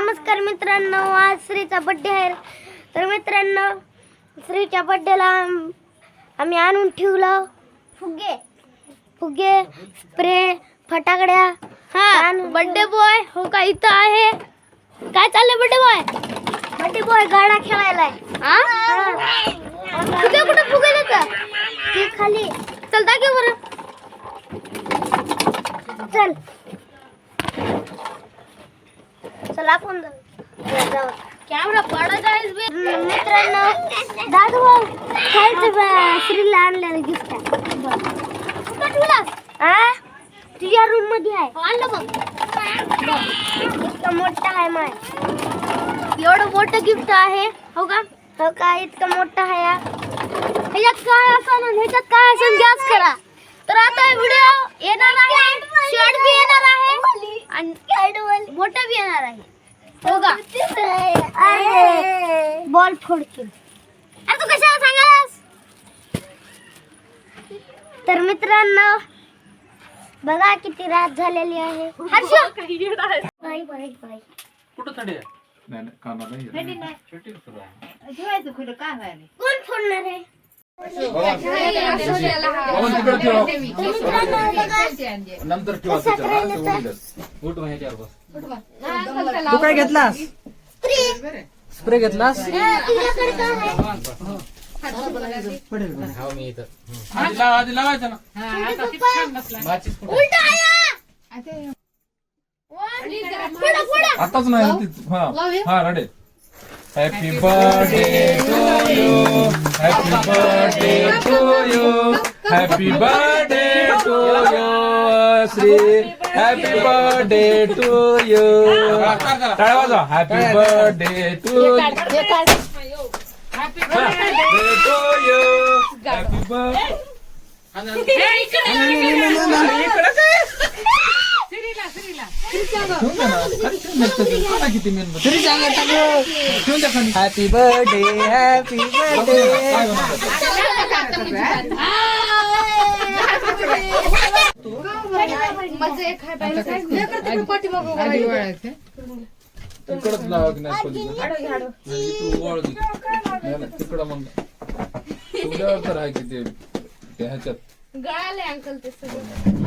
नमस्कार मित्रांनो, आज श्रीचा बर्थडे आहे. तर मित्रांनो, श्रीच्या बर्थडेला आम्ही आणून ठेवलं फुगे, स्प्रे, फटाकड्या. हा, बर्थडे बॉय हो का इथं आहे. काय चाललंय बर्थडे बॉय गाडा खेळायलाय. फुगे कुठं फुगे ते खाली. चल दाखव बरं. चल आपण जाऊ. कॅमेरा पडत आहे मित्रांनो. दादू भाऊ खायचं श्रीला आणलेलं गिफ्ट तुझ्या रूम मध्ये आहे. आणलं बघ. इतकं मोठं आहे माय. एवढं मोठं गिफ्ट आहे. हो का इतकं मोठं आहे. ह्याच्यात काय असं ह्याच्यात काय असेल गॅस करा. तर आता व्हिडिओ येणार आहे, शॉर्ट बी येणार आहे आणि मोठा बी येणार आहे. हो का बॉल फोडतील. अरे तू कशाला सांगास. तर मित्रांनो बघा किती रात झालेली आहे. हर्ष बाई कुठं थंडी आहे? नाही काना नाही जेवायचं खुलं काय व्हायला. कोण फोडणार आहे. नंतर ठेवा उठ ह्याच्यावर बस. तू काय घेतलास. स्प्रे घेतलास. आधी लावायचं ना. आताच नाही. हा रडे. Happy birthday to you. Happy birthday to you. Happy birthday to you Shri. Happy birthday to you. टाळ्या वाजवा. Happy birthday to you. Happy birthday. Happy birthday. Happy birthday. तिकडच लावा की नाही तिकडं मग तुझ्यावर तर आहे की ते ह्याच्यात गळाले अंकल ते सगळं.